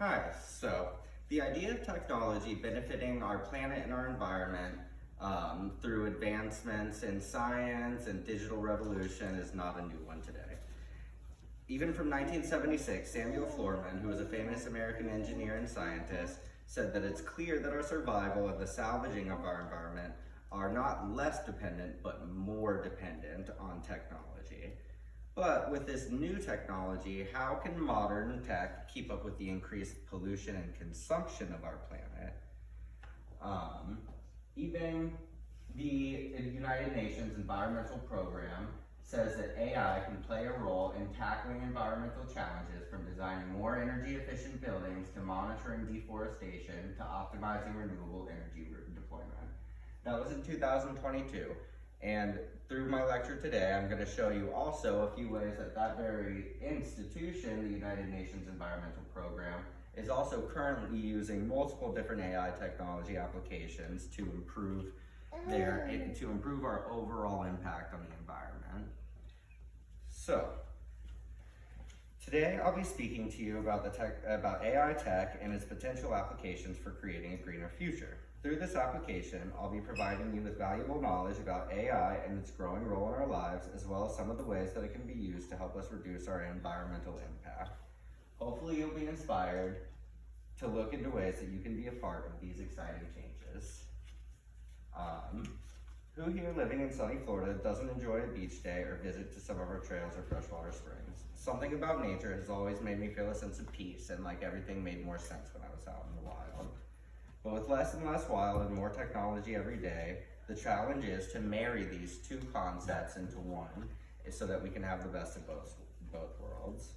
Hi, so the idea of technology benefiting our planet and our environment through advancements in science and digital revolution is not a new one today. Even from 1976, Samuel Flourman, who was a famous American engineer and scientist, said that it's clear that our survival and the salvaging of our environment are not less dependent, but more dependent on technology. But with this new technology, how can modern tech keep up with the increased pollution and consumption of our planet? Even the United Nations Environmental Program says that AI can play a role in tackling environmental challenges, from designing more energy efficient buildings to monitoring deforestation to optimizing renewable energy deployment. That was in 2022. And through my lecture today, I'm going to show you also a few ways that that very institution, the United Nations Environmental Program, is also currently using multiple different AI technology applications to improve our overall impact on the environment. So, today I'll be speaking to you about AI tech and its potential applications for creating a greener future. Through this application, I'll be providing you with valuable knowledge about AI and its growing role in our lives, as well as some of the ways that it can be used to help us reduce our environmental impact. Hopefully you'll be inspired to look into ways that you can be a part of these exciting changes. Who here living in sunny Florida doesn't enjoy a beach day or visit to some of our trails or freshwater springs? Something about nature has always made me feel a sense of peace, and like everything made more sense when I was out in the wild. But with less and less wild and more technology every day, the challenge is to marry these two concepts into one so that we can have the best of both worlds.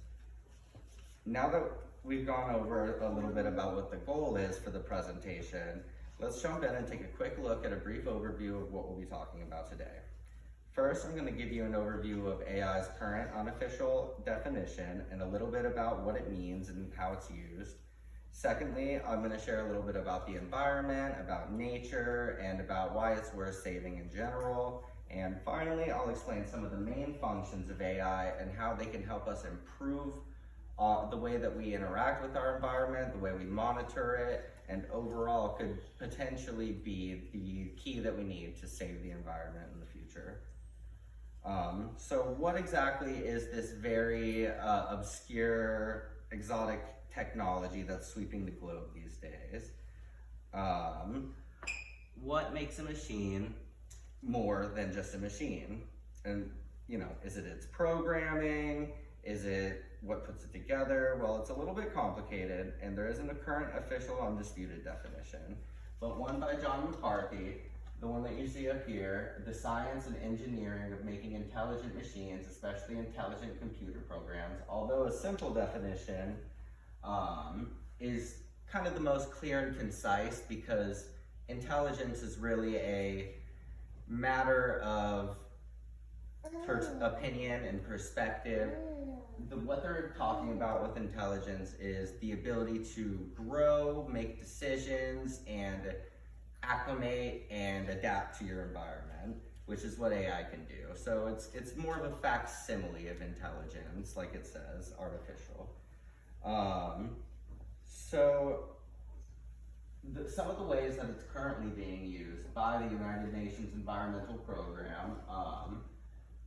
Now that we've gone over a little bit about what the goal is for the presentation, let's jump in and take a quick look at a brief overview of what we'll be talking about today. First, I'm going to give you an overview of AI's current unofficial definition and a little bit about what it means and how it's used. Secondly, I'm going to share a little bit about the environment, about nature, and about why it's worth saving in general. And finally, I'll explain some of the main functions of AI and how they can help us improve the way that we interact with our environment, the way we monitor it, and overall could potentially be the key that we need to save the environment in the future. So what exactly is this very obscure, exotic technology that's sweeping the globe these days? What makes a machine more than just a machine? And is it its programming? Is it what puts it together? Well, it's a little bit complicated, and there isn't a current official undisputed definition, but one by John McCarthy, the one that you see up here, The Science and Engineering of Making Intelligent Machines, Especially Intelligent Computer Programs. Although a simple definition is kind of the most clear and concise, because intelligence is really a matter of opinion and perspective. What they're talking about with intelligence is the ability to grow, make decisions, and acclimate and adapt to your environment, which is what AI can do. So it's more of a facsimile of intelligence, like it says, artificial. Some of the ways that it's currently being used by the United Nations Environmental Program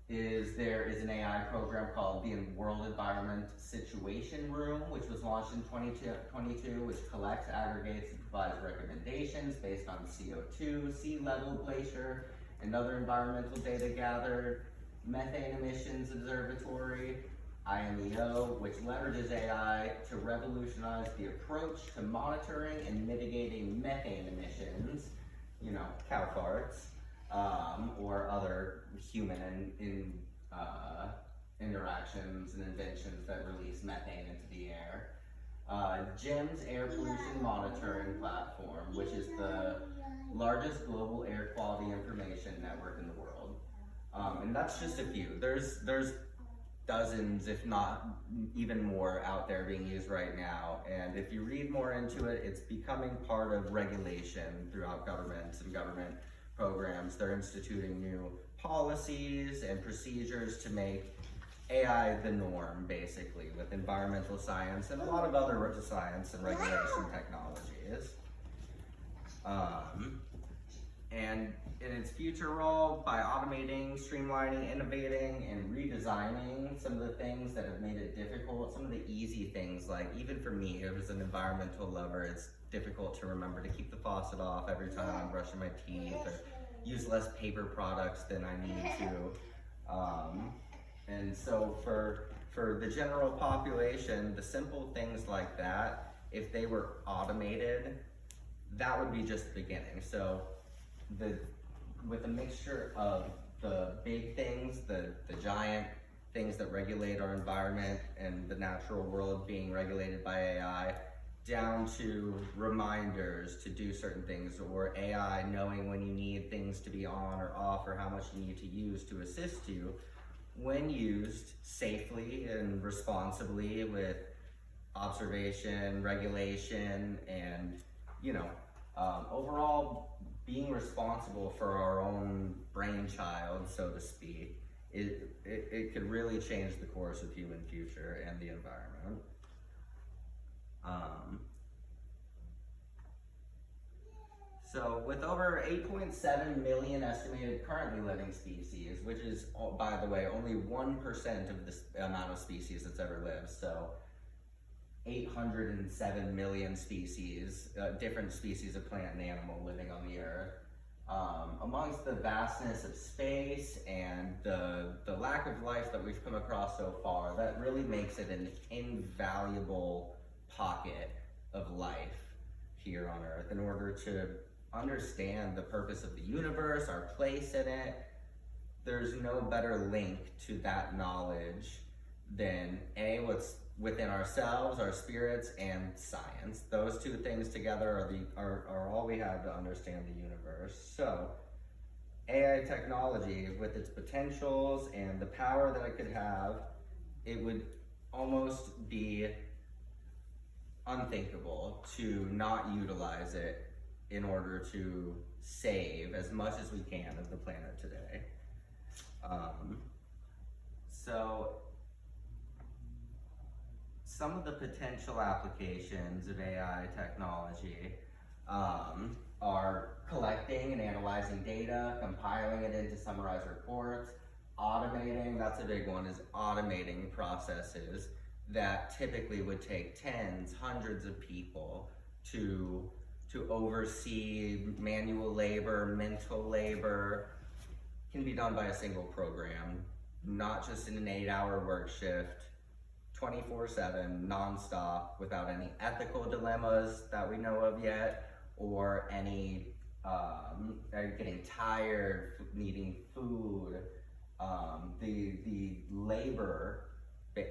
is there is an AI program called the World Environment Situation Room, which was launched in 2022, which collects, aggregates, and provides recommendations based on CO2, sea level, glacier, and other environmental data gathered. Methane Emissions Observatory, IMEO, which leverages AI to revolutionize the approach to monitoring and mitigating methane emissions, cow farts, or other human interactions and inventions that release methane into the air. GEMS Air Pollution Monitoring Platform, which is the largest global air quality information network in the world. And that's just a few. There's dozens, if not even more, out there being used right now. And if you read more into it, it's becoming part of regulation throughout governments and government programs. They're instituting new policies and procedures to make AI the norm, basically, with environmental science and a lot of other science and regulation technologies. And in its future role, by automating, streamlining, innovating, and redesigning some of the things that have made it difficult, some of the easy things, like even for me, as an environmental lover, it's difficult to remember to keep the faucet off every time I'm brushing my teeth, or use less paper products than I need to. And so for the general population, the simple things like that, if they were automated, that would be just the beginning. So with a mixture of the big things, the giant things that regulate our environment and the natural world being regulated by AI, down to reminders to do certain things, or AI knowing when you need things to be on or off, or how much you need to use to assist you, when used safely and responsibly with observation, regulation, and overall being responsible for our own brainchild, so to speak, it could really change the course of human future and the environment. So with over 8.7 million estimated currently living species, which is, by the way, only 1% of the amount of species that's ever lived, so 807 million species, different species of plant and animal living on the earth. Amongst the vastness of space and the lack of life that we've come across so far, that really makes it an invaluable pocket of life here on Earth. In order to understand the purpose of the universe, our place in it, there's no better link to that knowledge than what's within ourselves, our spirits, and science. Those two things together are all we have to understand the universe. So AI technology, with its potentials and the power that it could have, it would almost be unthinkable to not utilize it in order to save as much as we can of the planet today. So some of the potential applications of AI technology are collecting and analyzing data, compiling it into summarized reports, automating, that's a big one, is automating processes that typically would take tens, hundreds of people to oversee. Manual labor, mental labor can be done by a single program, not just in an 8-hour work shift, 24/7, nonstop, without any ethical dilemmas that we know of yet, or any getting tired, needing food. The labor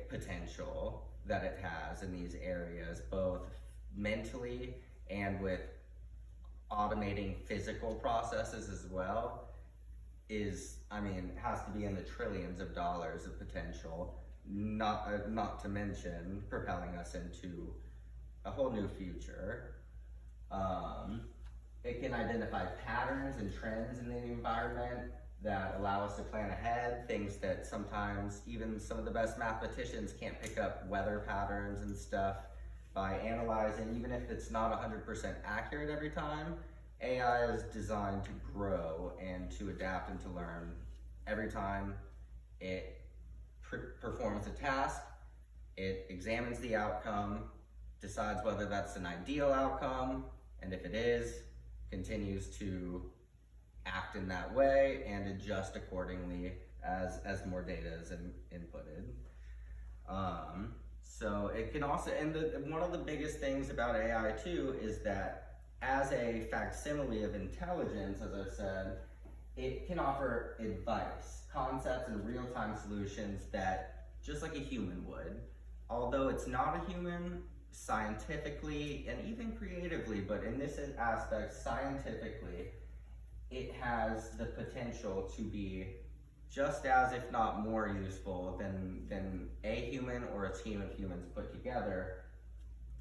potential that it has in these areas, both mentally and with automating physical processes as well, has to be in the trillions of dollars of potential, not to mention propelling us into a whole new future. It can identify patterns and trends in the environment that allow us to plan ahead, things that sometimes even some of the best mathematicians can't pick up, weather patterns and stuff. By analyzing, even if it's not 100% accurate every time, AI is designed to grow and to adapt and to learn every time it performs a task. It examines the outcome, decides whether that's an ideal outcome, and if it is, continues to act in that way and adjust accordingly as more data is inputted. So it can also, and one of the biggest things about AI too is that as a facsimile of intelligence, as I said, it can offer advice, concepts, and real-time solutions that just like a human would. Although it's not a human, scientifically and even creatively, but in this aspect, scientifically, it has the potential to be just as, if not more useful than a human or a team of humans put together,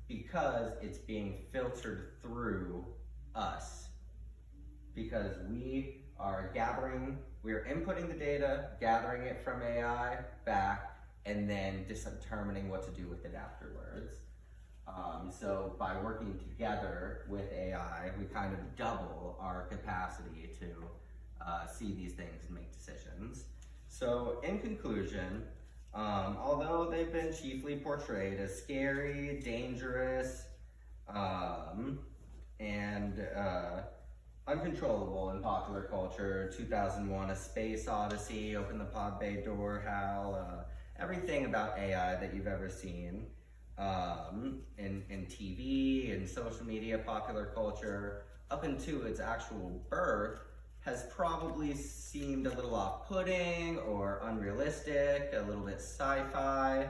because it's being filtered through us. Because we're inputting the data, gathering it from AI back, and then determining what to do with it afterwards. So by working together with AI, we kind of double our capacity to see these things and make decisions. So in conclusion, although they've been chiefly portrayed as scary, dangerous, and uncontrollable in popular culture, 2001: A Space Odyssey, Open the Pod Bay Door, HAL, everything about AI that you've ever seen in TV and social media, popular culture, up into its actual birth, has probably seemed a little off-putting or unrealistic, a little bit sci-fi.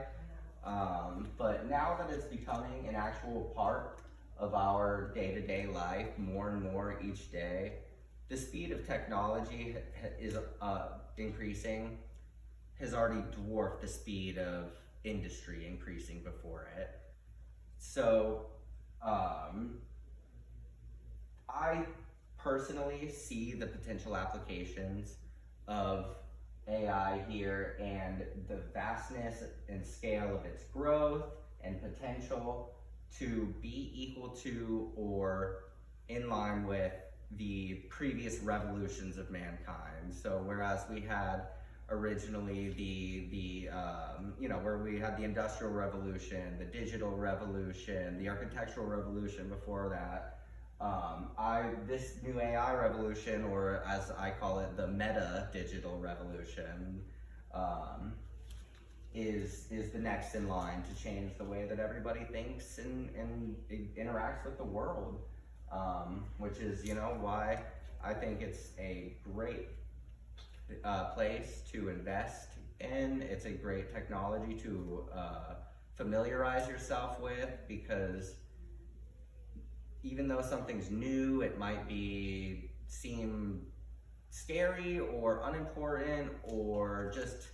But now that it's becoming an actual part of our day-to-day life more and more each day, the speed of technology is increasing, has already dwarfed the speed of industry increasing before it. So I personally see the potential applications of AI here and the vastness and scale of its growth and potential to be equal to or in line with the previous revolutions of mankind. So whereas we had originally where we had the Industrial Revolution, the Digital Revolution, the Architectural Revolution before that, this new AI revolution, or as I call it, the Meta Digital Revolution, is the next in line to change the way that everybody thinks and interacts with the world, which is, why I think it's a great place to invest in. It's a great technology to familiarize yourself with, because even though something's new, it might seem scary or unimportant or just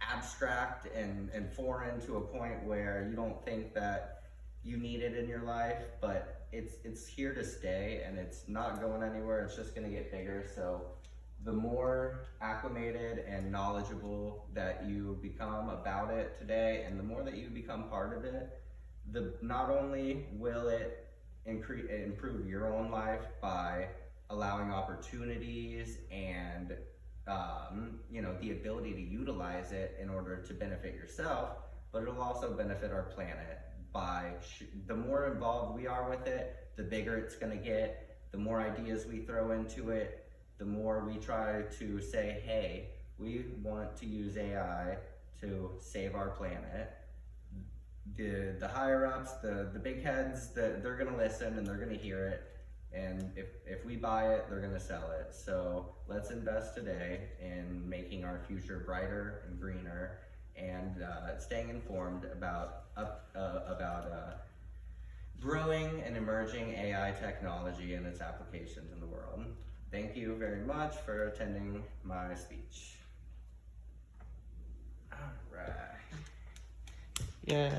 abstract and foreign to a point where you don't think that you need it in your life, but it's here to stay and it's not going anywhere. It's just going to get bigger. So the more acclimated and knowledgeable that you become about it today, and the more that you become part of it, not only will it improve your own life by allowing opportunities and the ability to utilize it in order to benefit yourself, but it'll also benefit our planet by the more involved we are with it, the bigger it's going to get. The more ideas we throw into it, the more we try to say, hey, we want to use AI to save our planet. The higher ups, the big heads, they're gonna listen and they're gonna hear it, and if we buy it, they're gonna sell it. So let's invest today in making our future brighter and greener, and staying informed about growing and emerging AI technology and its applications in the world. Thank you very much for attending my speech. All right. Yay!